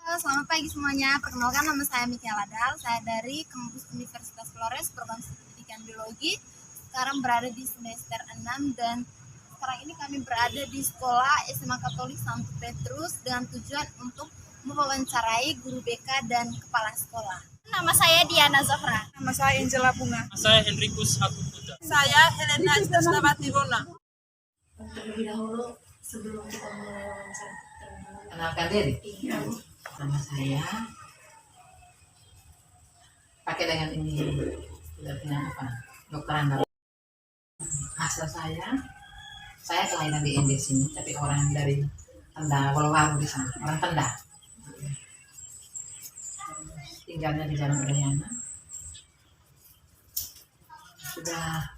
Halo, selamat pagi semuanya. Perkenalkan, nama saya Mika Ladal. Saya dari kampus Universitas Flores, program pendidikan biologi. Sekarang berada di semester 6 dan sekarang ini kami berada di sekolah SMA Katolik Santo Petrus dengan tujuan untuk mewawancarai guru BK dan kepala sekolah. Nama saya Diana Zafra. Nama saya Angela Bunga. Saya Henrikus Hakuputra. Saya Helena Istasnabati Rona. Terlebih dahulu, sebelum kita mulai wawancara, Kenalkan diri. Nama saya pakai dengan ini tidak punya apa dokteran baru. Asal saya kelahiran di ND sini, tapi orang dari Tenda Walawaru di sana, orang Tenda. Tinggalnya di Jalan Udayana. Sudah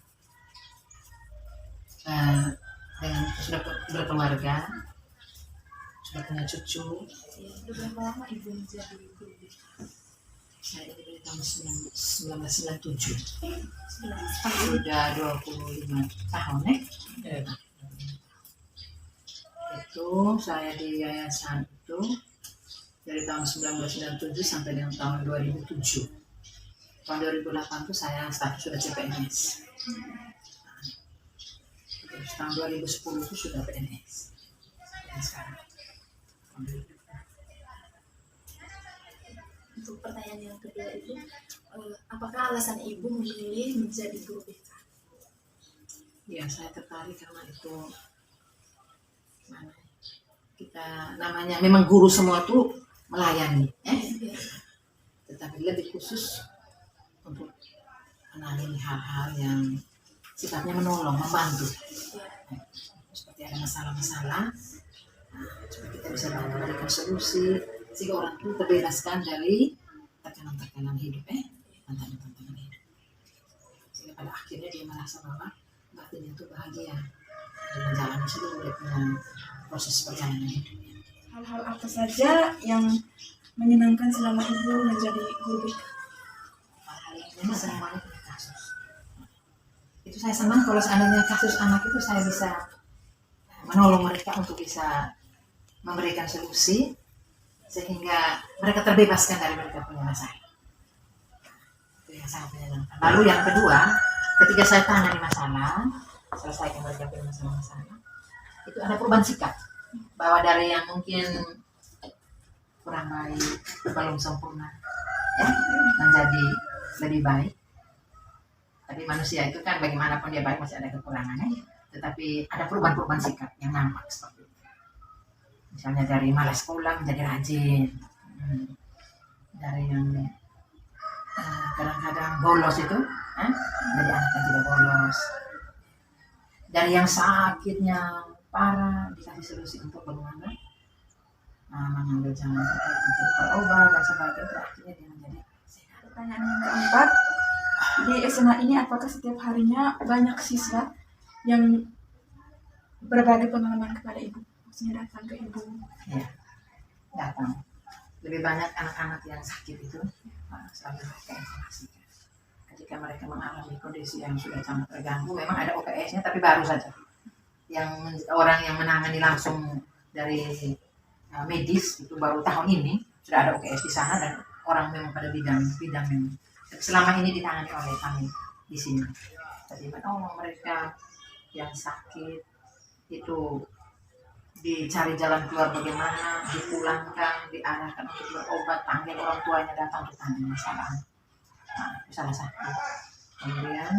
sudah berkeluarga, sudah punya cucu. Berapa lama Ibu menjadi guru BK? Saya dari tahun 1997. Sudah Sudah 25 tahun Itu saya di yayasan itu dari tahun 1997 sampai dengan tahun 2007. Tahun 2008 itu saya status sudah CPNS. Terus tahun 2010 itu sudah PNS. Dan sekarang Untuk pertanyaan yang kedua itu, apakah alasan Ibu memilih menjadi guru BK? ya saya tertarik karena itu kita namanya memang guru semua tuh melayani, tetapi lebih khusus untuk menangani hal-hal yang sifatnya menolong, membantu. Seperti ada masalah-masalah, supaya kita bisa bantu memberikan solusi sehingga orang itu terbebaskan dari tekanan-tekanan hidup, tantangan-tantangan hidup. Sehingga pada akhirnya dia merasa bahwa batinnya itu bahagia dan menjalani seluruh proses perjalanan hidupnya. Hal-hal apa saja yang menyenangkan selama Ibu menjadi guru BK? Hal-hal yang memang semuanya punya kasus. Itu saya senang kalau seandainya kasus anak itu saya bisa menolong mereka untuk bisa memberikan solusi sehingga mereka terbebaskan dari mereka punya masalah. Itu yang sangat menyenangkan. Lalu yang kedua, ketika saya tangani masalah, selesaikan mereka punya masalah, itu ada perubahan sikap. Bahwa dari yang mungkin kurang baik, belum sempurna, menjadi lebih baik. Tapi manusia itu kan bagaimanapun dia baik masih ada kekurangannya. Tetapi ada perubahan-perubahan sikap yang nampak seperti itu. Misalnya dari malas sekolah menjadi rajin, dari yang kadang-kadang bolos itu, jadi anak yang tidak bolos, dari yang sakitnya parah dikasih solusi untuk bagaimana mengambil jalan terbaik untuk berobat dan sebagainya, akhirnya dia menjadi sehat. Pertanyaan yang keempat, di SMA ini apakah setiap harinya banyak siswa yang berbagi pengalaman kepada Ibu? Maksudnya datang ke Ibu. Ya, datang. Lebih banyak anak-anak yang sakit itu selalu mereka informasikan. Ketika mereka mengalami kondisi yang sudah sangat terganggu, memang ada OPS-nya tapi baru saja. Yang orang yang menangani langsung dari medis itu baru tahun ini sudah ada OPS di sana dan orang memang pada bidang memang. Selama ini ditangani oleh kami di sini. Jadi menolong mereka yang sakit itu dicari jalan keluar bagaimana, dipulangkan, diarahkan untuk berobat, panggil orang tuanya datang untuk tanya masalah. Itu salah satu. Kemudian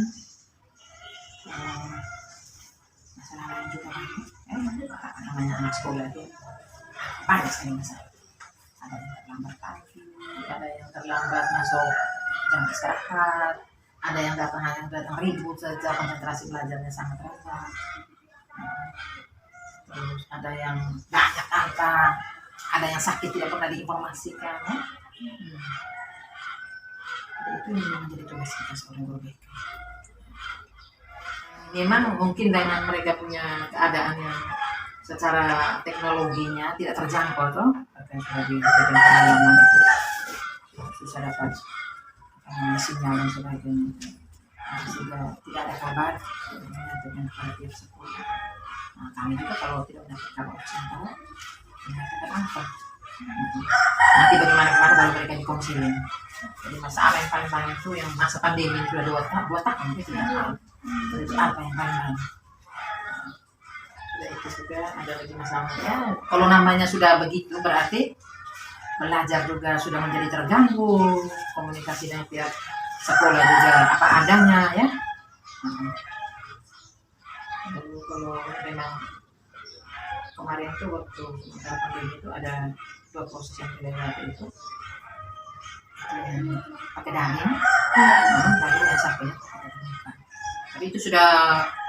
masalah lain juga namanya anak sekolah itu banyak sekali masalah. Ada yang terlambat pagi, ada yang terlambat masuk jam istirahat, ada yang datang ribut saja, konsentrasi belajarnya sangat rendah. Terus ada yang banyak angka, ada yang sakit tidak pernah diinformasikan. Jadi itu yang menjadi tugas kita sebagai guru BK. Memang mungkin dengan mereka punya keadaan yang secara teknologinya tidak terjangkau toh, terkait dengan pengalaman itu susah dapat sinyal dan sebagainya, sehingga tidak ada kabar dengan pihak sekolah. Kami juga kalau tidak mendapat kabar sementara mengatakan apa Nanti bagaimana kemana baru mereka dikonseling. Jadi masalah yang paling banyak itu yang masa pandemi sudah 2 tahun itu ya. Jadi apa yang paling banyak? Sudah itu juga ada lagi masalahnya. Kalau namanya sudah begitu berarti belajar juga sudah menjadi terganggu, komunikasi dengan pihak sekolah juga apa adanya ya. Lalu kalau memang kemarin tuh waktu pandemi itu ada 2 proses yang kita lihat itu yang pakai daring, daring yang sampai tapi itu sudah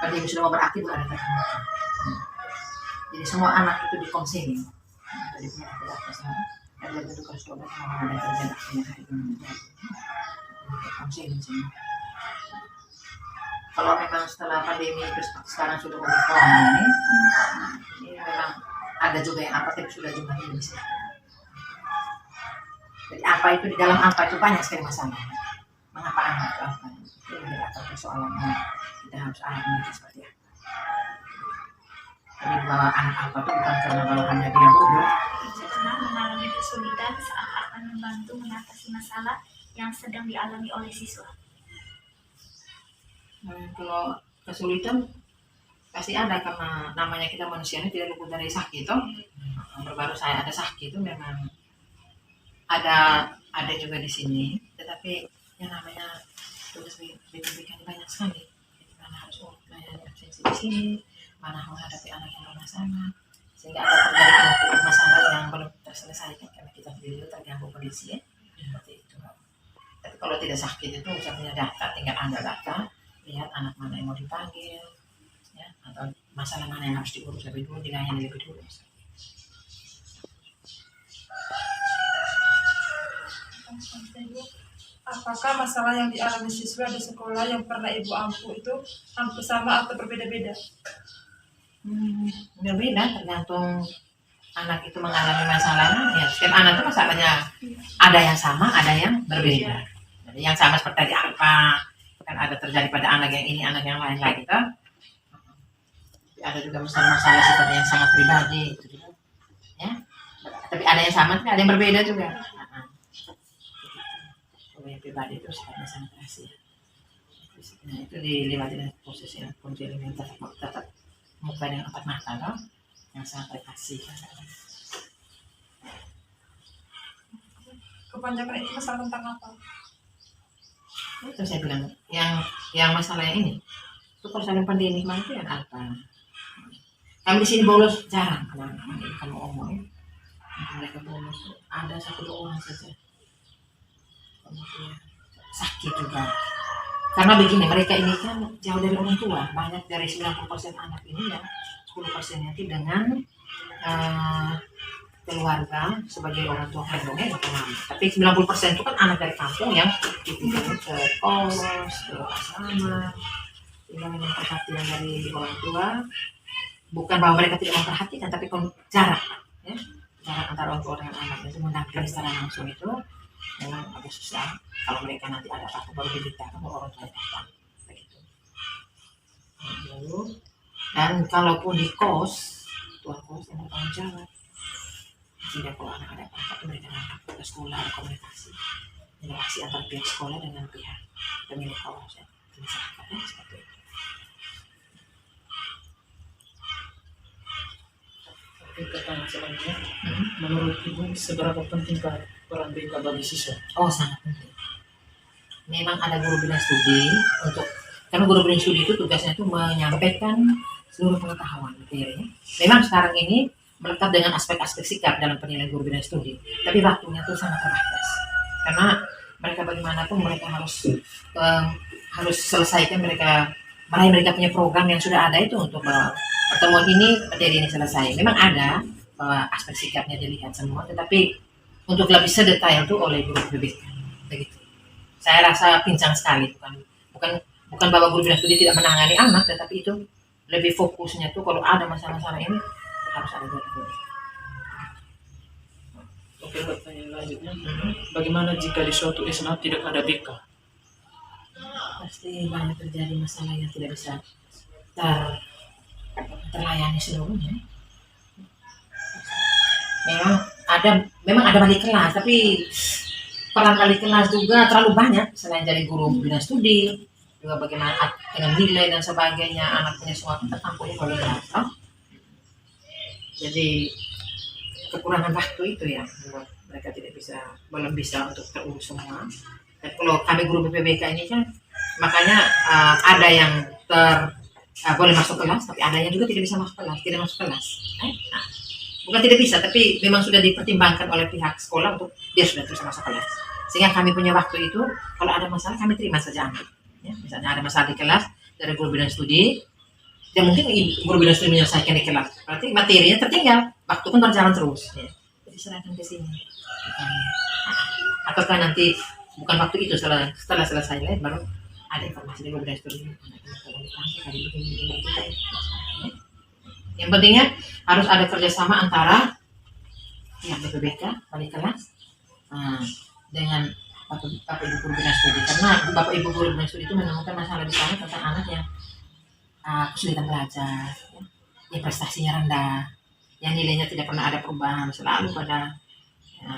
pandemi sudah mau berakhir ada tatap muka. Jadi semua anak itu dikonseling dari pihak sana ada bentuk sekolah sama ada terjadi hari ini konseling semua. Kalau memang setelah pandemi terus sekarang sudah Omikron ini memang ada juga yang apa tapi sudah jumlahnya lebih sedikit. Jadi apa itu di dalam apa itu banyak sekali masalah. Mengapa anak itu apa? Itu atau persoalannya kita harus anak mereka seperti apa. Jadi bahwa anak apa itu bukan karena bawahannya dia bodoh. Saya pernah mengalami kesulitan saat akan membantu mengatasi masalah yang sedang dialami oleh siswa. Kalau kesulitan pasti ada karena namanya kita manusia ini tidak luput dari sakit toh. Baru saya ada sakit itu memang ada juga di sini, tetapi yang namanya tugas bikin banyak sekali. Jadi mana harus melayani absensi di sini, mana menghadapi anak yang bermasalah, sehingga ada terjadi penumpuk masalah yang belum terselesaikan karena kita sendiri terganggu kondisi ya. Seperti itu. Tapi kalau tidak sakit itu saya punya data, tinggal Anda data, lihat anak mana yang mau dipanggil, ya, atau masalah mana yang harus diurus lebih dulu, dilayani lebih dulu. Apakah masalah yang dialami siswa di sekolah yang pernah Ibu ampu itu hampir sama atau berbeda-beda? Berbeda tergantung anak itu mengalami masalahnya. Ya, setiap anak itu masalahnya ada yang sama, ada yang berbeda. Jadi yang sama seperti tadi apa kan ada terjadi pada anak yang ini, anak yang lain lagi kan. Ada juga masalah-masalah seperti yang sangat pribadi itu juga. Ya. Tapi ada yang sama, tapi ada yang berbeda juga. Kalau yang pribadi itu sifatnya sangat rahasia. Nah, itu dilewati dengan proses yang konseling yang tetap muka dengan 4 mata loh, yang sangat privasi. Kepanjangan itu masalah tentang apa? Itu saya bilang yang masalah yang ini itu kalau saling pandemi kemarin itu yang apa? Kami di sini bolos jarang kalau ngomong ya. Mereka bolos ada 1-2 orang saja. Kemudian sakit juga. Karena begini, mereka ini kan jauh dari orang tua. Banyak dari 90% anak ini ya 10% nanti dengan keluarga sebagai orang tua kandungnya atau mama. Tapi 90% itu kan anak dari kampung yang dipindah ke kos, ke asrama, tinggal dengan perhatian dari orang tua. Bukan bahwa mereka tidak memperhatikan, tapi jarak, ya, jarak antara orang tua dengan anak itu mendampingi secara langsung itu memang agak susah. Kalau mereka nanti ada apa-apa baru diberitakan bahwa orang tua datang, begitu. Lalu, dan kalaupun di kos, tuan kos yang bertanggung jawab. Sehingga kalau anak ada apa-apa mereka datang ke sekolah, ada komunikasi, interaksi antara pihak sekolah dengan pihak pemilik kos, ya, masyarakatnya seperti itu. Pertanyaan selanjutnya, menurut Ibu seberapa pentingkah peran BK bagi siswa? Oh, sangat penting. Memang ada guru bina studi karena guru bina studi itu tugasnya itu menyampaikan seluruh pengetahuan materinya. Memang sekarang ini melekat dengan aspek-aspek sikap dalam penilaian guru bina studi, tapi waktunya itu sangat terbatas. Karena mereka bagaimanapun mereka harus selesaikan meraih mereka punya program yang sudah ada itu untuk pertemuan ini materi ini selesai. Memang ada aspek sikapnya dilihat semua, tetapi untuk lebih sedetail itu oleh guru BK begitu. Saya rasa pincang sekali, bukan bahwa guru bina studi tidak menangani anak, tetapi itu lebih fokusnya tuh kalau ada masalah-masalah ini harus ada guru BK. Oke, pertanyaan lanjutnya, bagaimana jika di suatu SMA tidak ada BK? Pasti banyak terjadi masalah yang tidak bisa terlayani seluruhnya. Memang memang ada wali kelas, tapi peran wali kelas juga terlalu banyak. Selain dari guru bina studi, juga bagaimana dengan nilai dan sebagainya, anak punya semua tertampung wali kelas. Oh? Jadi kekurangan waktu itu ya membuat mereka belum bisa untuk terurus semua. Dan kalau kami guru BPBK ini kan, makanya ada yang boleh masuk kelas, tapi ada yang juga tidak bisa masuk kelas, tidak masuk kelas. Nah, bukan tidak bisa, tapi memang sudah dipertimbangkan oleh pihak sekolah untuk dia sudah bisa masuk kelas. Sehingga kami punya waktu itu, kalau ada masalah kami terima saja ambil. Ya, misalnya ada masalah di kelas dari guru bidang studi, ya mungkin guru bidang studi menyelesaikan di kelas, berarti materinya tertinggal, waktu pun berjalan terus. Ya. Jadi serahkan ke sini. Ataukah nanti bukan waktu itu setelah selesai lain baru ada informasi dari guru bidang studi. Yang pentingnya harus ada kerjasama antara pihak BPBK, wali kelas, dengan Bapak Ibu guru bidang studi. Karena Bapak Ibu guru bidang studi itu menemukan masalah di sana tentang anak yang kesulitan belajar, ya, yang prestasinya rendah, yang nilainya tidak pernah ada perubahan, selalu pada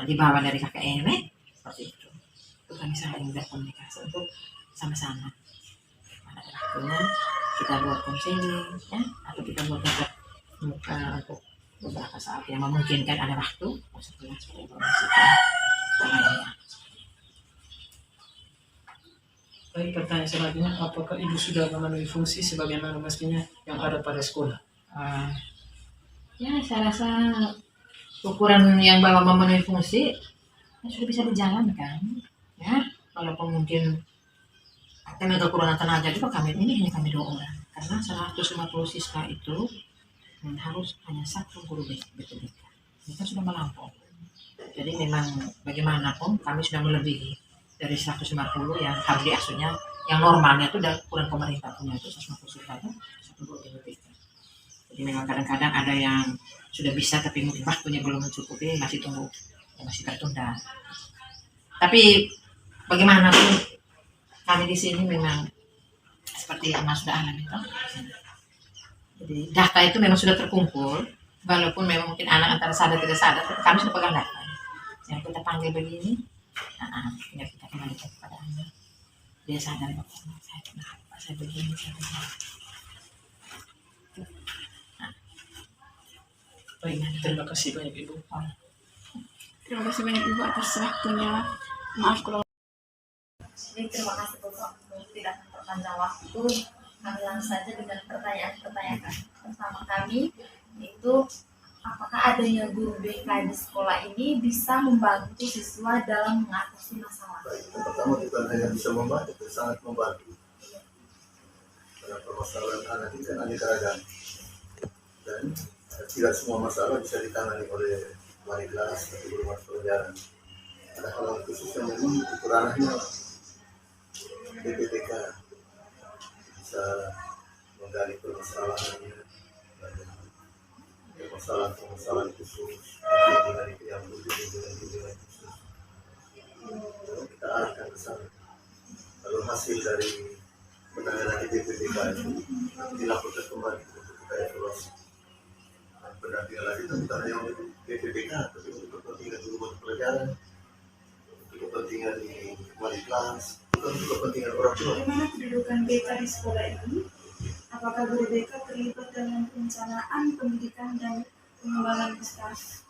di bawah dari KKM, seperti itu. Itu kami saling berkomunikasi untuk sama-sama. Ada waktunya kita buat konseling, ya, atau kita buat muka untuk beberapa saat yang memungkinkan ada waktu masuk kelas supaya informasikan lainnya. Baik, pertanyaan selanjutnya, apakah ibu sudah memenuhi fungsi sebagaimana mestinya yang ada pada sekolah? Ya, saya rasa ukuran yang bahwa memenuhi fungsi ya sudah bisa dijalankan, ya. Walaupun mungkin karena kekurangan tenaga juga kami hanya 2 orang, karena 150 siswa itu harus hanya 1 guru BPBK. Ini kan sudah melampaui. Jadi memang bagaimanapun kami sudah melebihi dari 150 yang harus diasuhnya, yang normalnya itu udah ukuran pemerintah punya itu 150 siswa itu 1 guru BPBK. Jadi memang kadang-kadang ada yang sudah bisa tapi mungkin waktunya belum mencukupi, masih tunggu, ya masih tertunda. Tapi bagaimanapun kami di sini memang seperti yang Mas sudah alami itu. Jadi data itu memang sudah terkumpul, walaupun memang mungkin anak antara sadar tidak sadar, tapi kami sudah pegang data. Yang kita panggil begini, tinggal kita kembalikan kepada anak. Dia sadar bahwa saya kenapa, saya begini, saya begini. Baik, terima kasih banyak Ibu. Terima kasih banyak Ibu atas waktunya. Maaf kalau Jadi terima kasih Bapak untuk tidak memperpanjang waktu. Kami langsung saja dengan pertanyaan pertama kami, yaitu apakah adanya guru BK di sekolah ini bisa membantu siswa dalam mengatasi masalah? Baik, yang pertama bukan hanya bisa membantu, tapi sangat membantu. Karena permasalahan anak ini kan aneka ragam, dan tidak semua masalah bisa ditangani oleh wali kelas atau guru mata pelajaran. Ada hal khusus yang memang itu ranahnya BPBK bisa menggali permasalahannya, permasalahan khusus yang bimbingan khusus. Lalu kita arahkan ke sana. Lalu hasil dari penanganan di BPBK itu dilaporkan kembali untuk kita evaluasi. Pendampingan lagi tentang yang BPBK, tapi untuk kepentingan guru mata pelajaran, untuk kepentingan di wali kelas, untuk kepentingan orang tua. bagaimana kedudukan BK di sekolah ini? Apakah guru BK terlibat dalam perencanaan, pendidikan, dan pengembangan staf?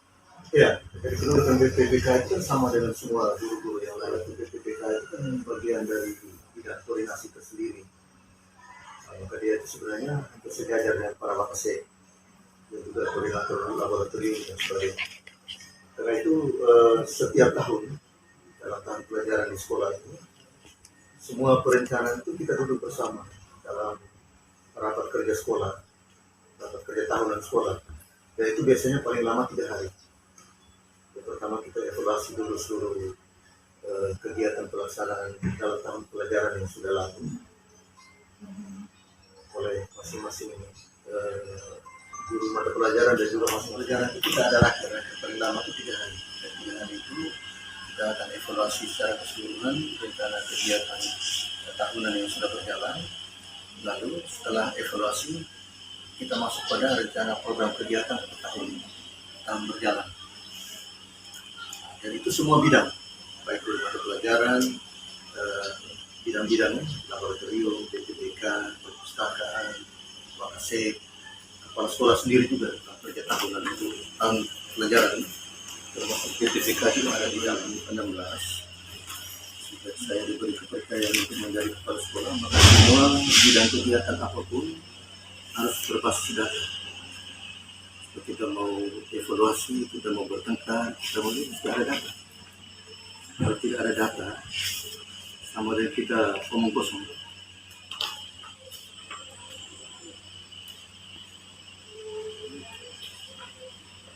Ya, jadi kedudukan BPBK itu sama dengan semua guru-guru yang lain. BPBK itu kan bagian dari bidang koordinasi tersendiri. Maka dia itu sebenarnya hampir sejajar dengan para wakasek dan juga koordinator laboratorium dan sebagainya. Karena itu setiap tahun dalam tahun pelajaran di sekolah itu, semua perencanaan itu kita duduk bersama dalam rapat kerja sekolah, rapat kerja tahunan sekolah. Dan itu biasanya paling lama 3 hari. Yang pertama kita evaluasi dulu seluruh kegiatan pelaksanaan dalam tahun pelajaran yang sudah lalu oleh masing-masing guru mata pelajaran dan juga masing pelajaran itu kita ada raker paling lama itu 3 hari. Dan 3 hari itu kita akan evaluasi secara keseluruhan rencana kegiatan tahunan yang sudah berjalan. Lalu setelah evaluasi kita masuk pada rencana program kegiatan untuk tahun berjalan. Dan itu semua bidang, baik dari mata pelajaran, bidang-bidang, laboratorium, PPBK, perpustakaan, wakasek, kepala sekolah sendiri juga, kerja tahunan itu, tahun pelajaran, termasuk PPBK juga ada di dalam 16. Jika saya diberi kepercayaan untuk menjadi kepala sekolah, maka semua bidang kegiatan apapun harus berbasis data. Kita mau evaluasi, kita mau bertengkar, kita mau ini, tidak ada data. Kalau tidak ada data, sama dengan kita omong kosong.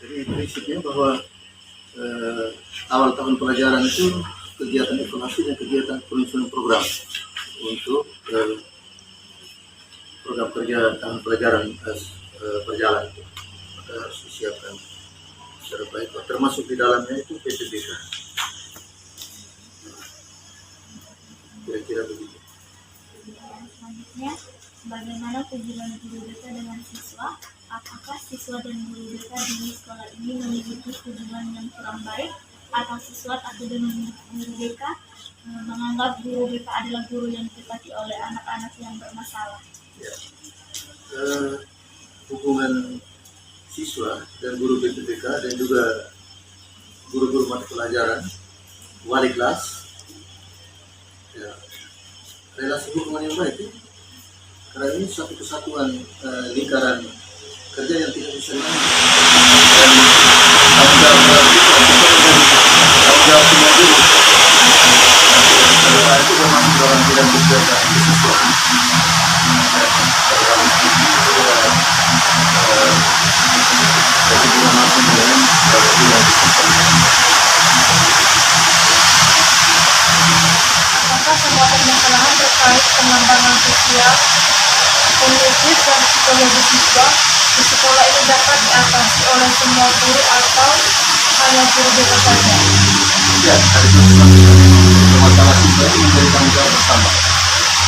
Jadi prinsipnya bahwa awal tahun pelajaran itu kegiatan evaluasi dan kegiatan penyusunan program untuk program kerja tahun pelajaran berjalan. Maka harus disiapkan secara baik, termasuk di dalamnya itu PPBK. Kira-kira begitu. Selanjutnya, bagaimana hubungan guru BK dengan siswa? Apakah siswa dan guru BK di sekolah ini memiliki hubungan yang kurang baik, atau siswa atau dengan guru BK menganggap guru BK adalah guru yang ditepati oleh anak-anak yang bermasalah? Ya. Hubungan siswa dan guru PPBK dan juga guru-guru mata pelajaran, wali kelas, ya, relasi hubungan yang baik, ya. Karena ini satu kesatuan lingkaran kerja yang tidak bisa dilakukan. Dan tanggung jawab semua guru. Karena itu termasuk dalam bidang kegiatan siswa. Jadi juga masuk dengan bidang siswa. Apakah semua permasalahan terkait pengembangan sosial, kognitif, dan psikologi siswa di sekolah ini dapat diatasi oleh semua guru atau hanya guru BK saja? Ya, ada masalah siswa ini menjadi tanggung jawab bersama.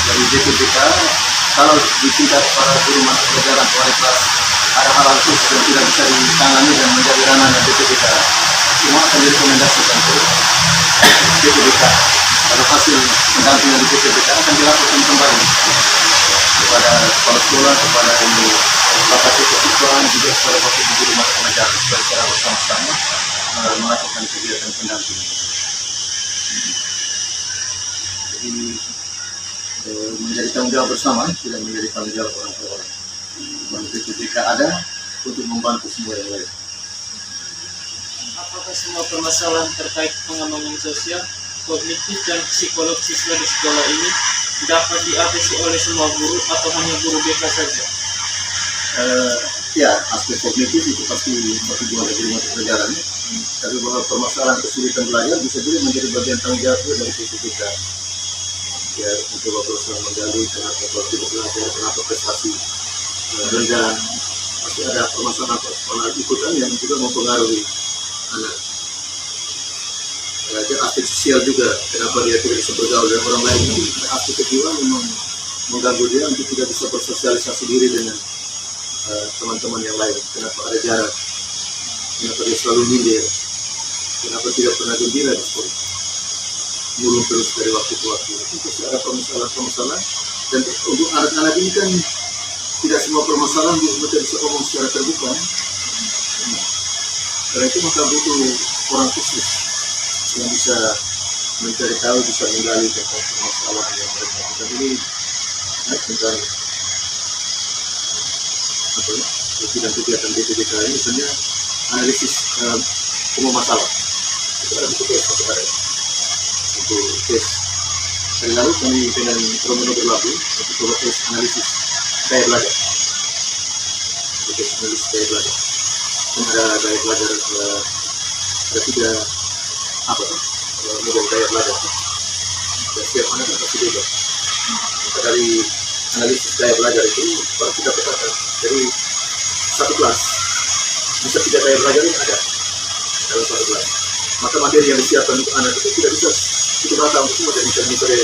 Dari BPBK, kalau di tingkat para guru mata pelajaran wali kelas ada hal-hal khusus yang tidak bisa ditangani dan menjadi ranah BPBK, semua akan direkomendasikan ke BPBK. Lalu hasil pendampingan di BPBK akan dilakukan kembali kepada kepala sekolah, kepada ini bapak kesiswaan, juga kepada bapak guru mata pelajaran supaya secara bersama-sama melakukan kegiatan pendampingan. Jadi menjadi tanggung jawab bersama, tidak menjadi tanggung jawab orang per orang. BPBK ada untuk membantu semua yang lain. Apakah semua permasalahan terkait pengembangan sosial, kognitif, dan psikolog siswa di sekolah ini dapat diatasi oleh semua guru atau hanya guru BK saja? Ya, aspek kognitif itu pasti dua dari mata pelajaran. Tapi bahwa permasalahan kesulitan belajar bisa juga menjadi bagian tanggung jawab dari BPBK. Ya, mencoba berusaha menggali kenapa tidak belajar, kenapa prestasi rendah. Pasti ada permasalahan ikutan yang juga mempengaruhi anak. Ya, aspek sosial juga, kenapa dia tidak bisa bergaul dengan orang lain. Aspek kejiwaan memang mengganggu dia untuk tidak bisa bersosialisasi diri dengan teman-teman yang lain. Kenapa ada jarak, kenapa dia selalu nyindir, kenapa tidak pernah gembira di sekolah, murung terus dari waktu ke waktu. Itu pasti ada permasalahan. Dan untuk anak-anak ini kan tidak semua permasalahan mereka bisa ngomong secara terbuka. Karena itu maka butuh orang khusus yang bisa mencari tahu, bisa menggali tentang permasalahan yang mereka. Dan ini tentang kegiatan BPBK ini misalnya analisis umum masalah. Itu ada buku tes masuk ada untuk tes. Hari lalu kami dengan Romono berlaku untuk coba tes analisis daya belajar. Tes analisis daya belajar. Dan ada daya belajar ada tiga model daya belajar. Dan setiap anak pasti beda. Maka dari analisis daya belajar itu baru kita petakan. Jadi satu kelas bisa 3 daya belajar yang ada dalam satu kelas. Maka materi yang disiapkan untuk anak itu tidak bisa cukup rata untuk semua. Dan misalnya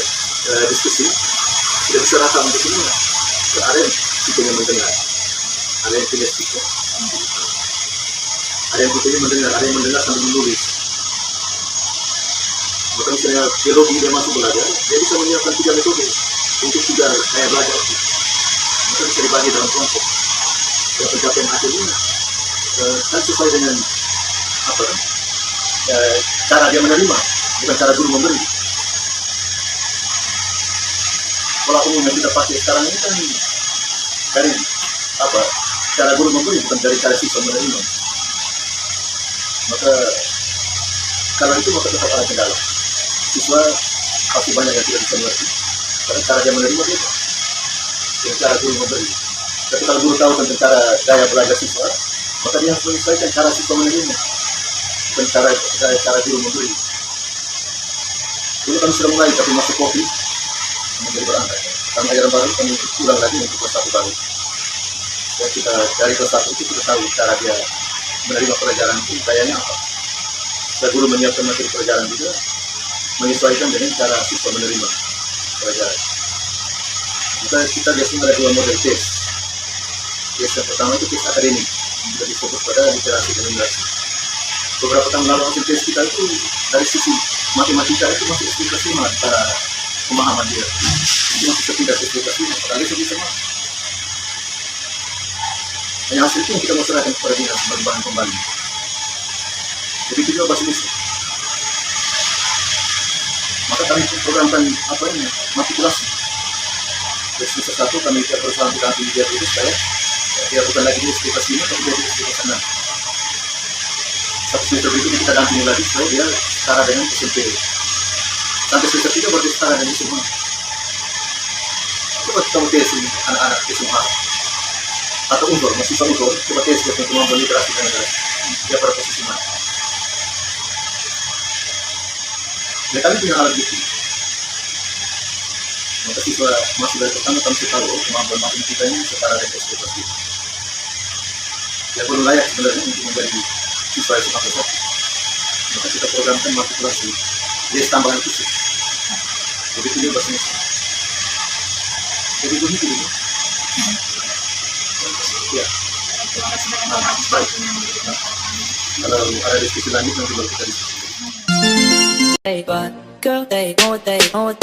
diskusi tidak bisa rata untuk semua. Ada yang tipenya mendengar, ada yang punya speaker, ada yang tipenya mendengar, ada yang mendengar sambil menulis. Maka misalnya biologi dia masuk belajar, dia bisa menyiapkan 3 metode untuk 3 gaya belajar itu. Maka bisa dibagi dalam kelompok. Dan pencapaian akhirnya kan sesuai dengan apa? Cara dia menerima, bukan cara guru memberi. Pola umum yang kita pakai sekarang ini kan dari apa? Cara guru memberi bukan dari cara siswa menerima. Maka kalau itu maka tetap ada kendala. Siswa pasti banyak yang tidak bisa mengerti karena cara dia menerima beda dengan cara guru memberi. Tapi kalau guru tahu tentang cara gaya belajar siswa, maka dia harus menyesuaikan cara siswa menerima bukan cara guru memberi. Dulu kami sudah mulai, tapi masuk COVID menjadi berangkat. Kami ajaran baru kami ulang lagi untuk kelas 1 baru. Dan kita dari kelas 1 itu kita tahu cara dia menerima pelajaran itu kayaknya apa. Saya guru menyiapkan materi pelajaran juga menyesuaikan dengan cara siswa menerima pelajaran. Kita biasanya ada 2 model tes. Tes yang pertama itu tes akademik, lebih fokus pada literasi dan numerasi. Beberapa tahun lalu hasil tes kita itu dari sisi matematika itu masih ekspektasimal cara pemahaman dia. Itu masih tidak ekspektasimal, padahal itu bisa masuk. Hanya hasil itu yang kita mau serahkan kepada dinas sebagai bahan kembali. Jadi itu juga bahasa Indonesia. Maka kami programkan apa ini, matrikulasi. Dari semester 1 kami berusaha untuk ganti dia itu supaya dia bukan lagi di SPK 5 tapi dia di SPK 6. Satu semester berikutnya kita ganti lagi supaya dia setara dengan SMP. Sampai semester 3 berarti setara dengan SMA. Coba kamu tes ini anak-anak SMA atau unsur, mahasiswa unsur, coba tes dia punya kemampuan literasi dan numerasi. Dia pada posisi mana? Ya kami punya alat bukti. Maka siswa masih dari pertama kami tahu kemampuan matematika ini setara dengan ekspektasi. Ya belum layak sebenarnya untuk menjadi siswa SMA kelas 1. Maka kita programkan matrikulasi. Dia tambahan khusus. Begitu dia bahasa Indonesia. Jadi begitu dulu. Ya. Baik. Kalau ada diskusi lanjut nanti baru kita diskusi. Girl, they know what they want.